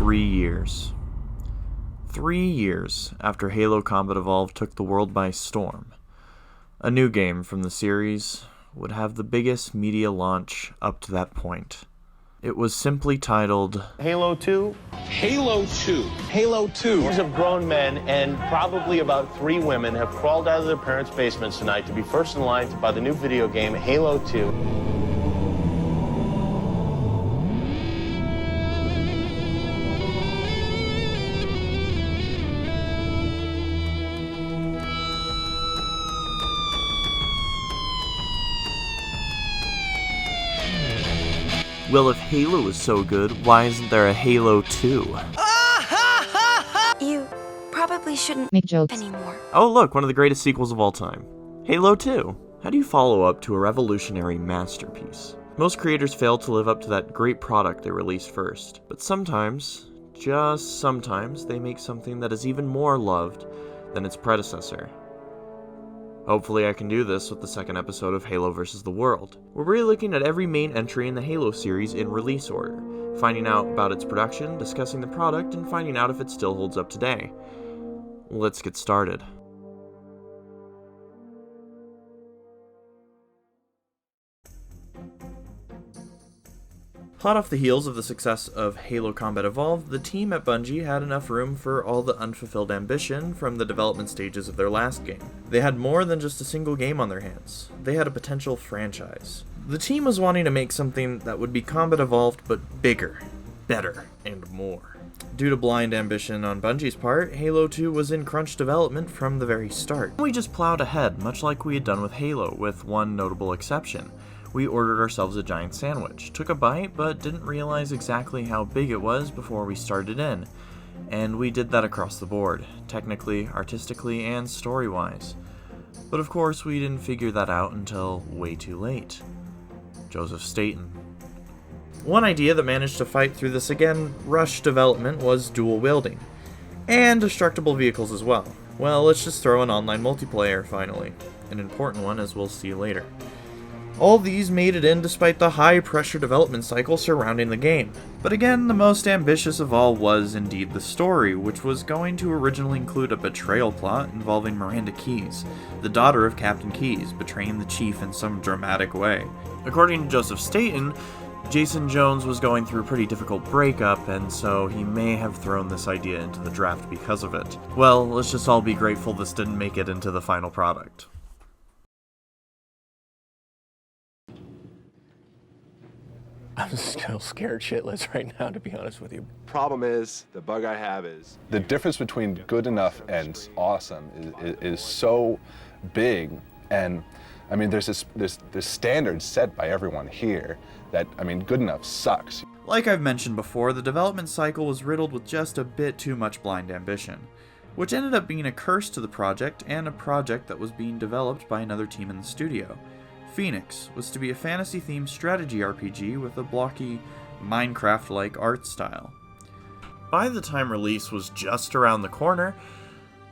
3 years. 3 years after Halo Combat Evolved took the world by storm, a new game from the series would have the biggest media launch up to that point. It was simply titled Halo 2? Halo 2. Halo 2. Hundreds of grown men and probably about 3 women have crawled out of their parents' basements tonight to be first in line to buy the new video game Halo 2. Well, if Halo is so good, why isn't there a Halo 2? You probably shouldn't make jokes anymore. Oh look, one of the greatest sequels of all time. Halo 2. How do you follow up to a revolutionary masterpiece? Most creators fail to live up to that great product they released first, but sometimes, just sometimes, they make something that is even more loved than its predecessor. Hopefully I can do this with the second episode of Halo vs. the World. We're really looking at every main entry in the Halo series in release order, finding out about its production, discussing the product, and finding out if it still holds up today. Let's get started. Hot off the heels of the success of Halo Combat Evolved, the team at Bungie had enough room for all the unfulfilled ambition from the development stages of their last game. They had more than just a single game on their hands. They had a potential franchise. The team was wanting to make something that would be Combat Evolved, but bigger, better, and more. Due to blind ambition on Bungie's part, Halo 2 was in crunch development from the very start. We just plowed ahead, much like we had done with Halo, with one notable exception. We ordered ourselves a giant sandwich, took a bite, but didn't realize exactly how big it was before we started in. And we did that across the board, technically, artistically, and story-wise. But of course, we didn't figure that out until way too late. Joseph Staten. One idea that managed to fight through this again rush development was dual wielding. And destructible vehicles as well. Well, let's just throw in online multiplayer, finally. An important one, as we'll see later. All these made it in despite the high-pressure development cycle surrounding the game. But again, the most ambitious of all was indeed the story, which was going to originally include a betrayal plot involving Miranda Keyes, the daughter of Captain Keyes, betraying the Chief in some dramatic way. According to Joseph Staten, Jason Jones was going through a pretty difficult breakup, and so he may have thrown this idea into the draft because of it. Well, let's just all be grateful this didn't make it into the final product. I'm still scared shitless right now, to be honest with you. Problem is, the bug I have is... The difference between good enough and awesome is so big, and I mean, there's standards set by everyone here that, I mean, good enough sucks. Like I've mentioned before, the development cycle was riddled with just a bit too much blind ambition, which ended up being a curse to the project and a project that was being developed by another team in the studio. Phoenix was to be a fantasy-themed strategy RPG with a blocky, Minecraft-like art style. By the time release was just around the corner,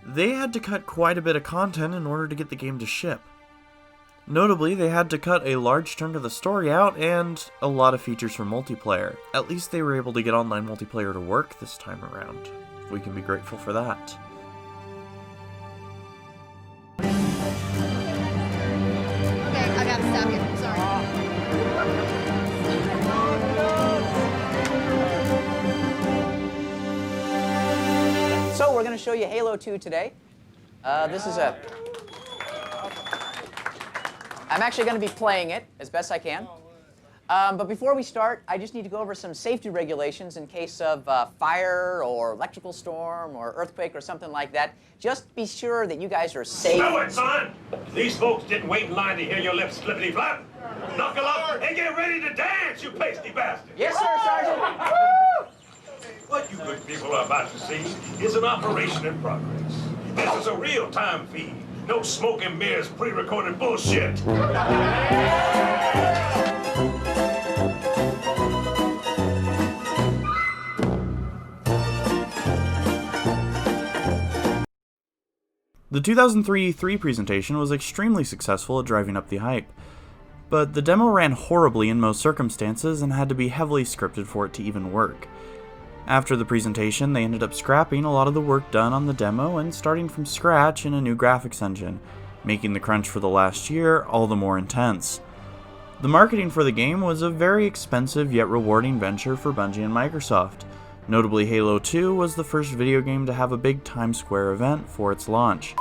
they had to cut quite a bit of content in order to get the game to ship. Notably, they had to cut a large chunk of the story out and a lot of features for multiplayer. At least they were able to get online multiplayer to work this time around. We can be grateful for that. I gotta stop you. Sorry. So we're going to show you Halo 2 today. This is a... I'm actually going to be playing it as best I can. But before we start, I just need to go over some safety regulations in case of fire or electrical storm or earthquake or something like that. Just be sure that you guys are safe. Stow it, son! These folks didn't wait in line to hear your lips flippity-flap. Knuckle up and get ready to dance, you pasty bastard! Yes, sir, Sergeant. What you good people are about to see is an operation in progress. This is a real-time feed. No smoke and mirrors, pre-recorded bullshit. The 2003 E3 presentation was extremely successful at driving up the hype, but the demo ran horribly in most circumstances and had to be heavily scripted for it to even work. After the presentation, they ended up scrapping a lot of the work done on the demo and starting from scratch in a new graphics engine, making the crunch for the last year all the more intense. The marketing for the game was a very expensive yet rewarding venture for Bungie and Microsoft. Notably, Halo 2 was the first video game to have a big Times Square event for its launch.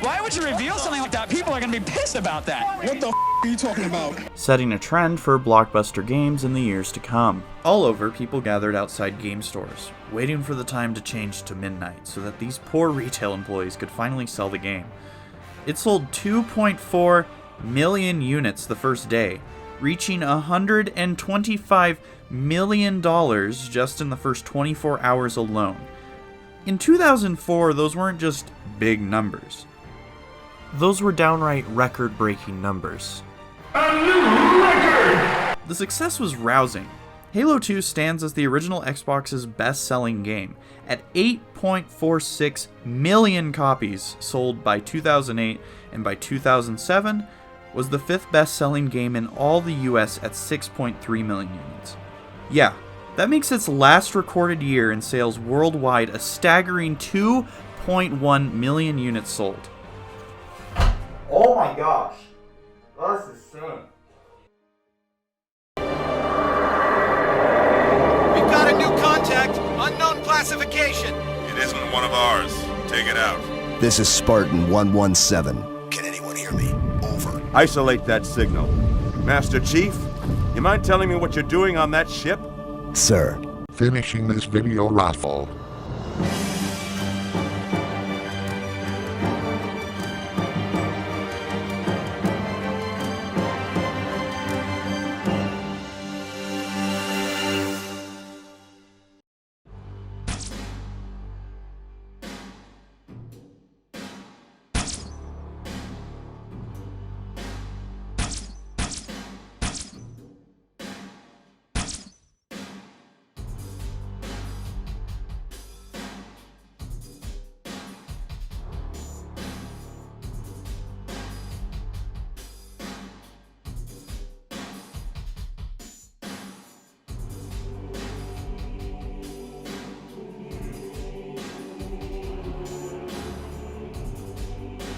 Why would you reveal something like that? People are going to be pissed about that. What the are you talking about? Setting a trend for blockbuster games in the years to come. All over, people gathered outside game stores, waiting for the time to change to midnight so that these poor retail employees could finally sell the game. It sold 2.4 million units the first day, reaching $125 million just in the first 24 hours alone. In 2004, those weren't just big numbers. Those were downright record-breaking numbers. A new record! The success was rousing. Halo 2 stands as the original Xbox's best-selling game, at 8.46 million copies sold by 2008, and by 2007 was the 5th best-selling game in all the US at 6.3 million units. Yeah, that makes its last recorded year in sales worldwide a staggering 2.1 million units sold. Oh my gosh, that's insane. We've got a new contact, unknown classification. It isn't one of ours. Take it out. This is Spartan 117. Can anyone hear me? Over. Isolate that signal. Master Chief, you mind telling me what you're doing on that ship? Sir. Finishing this video raffle.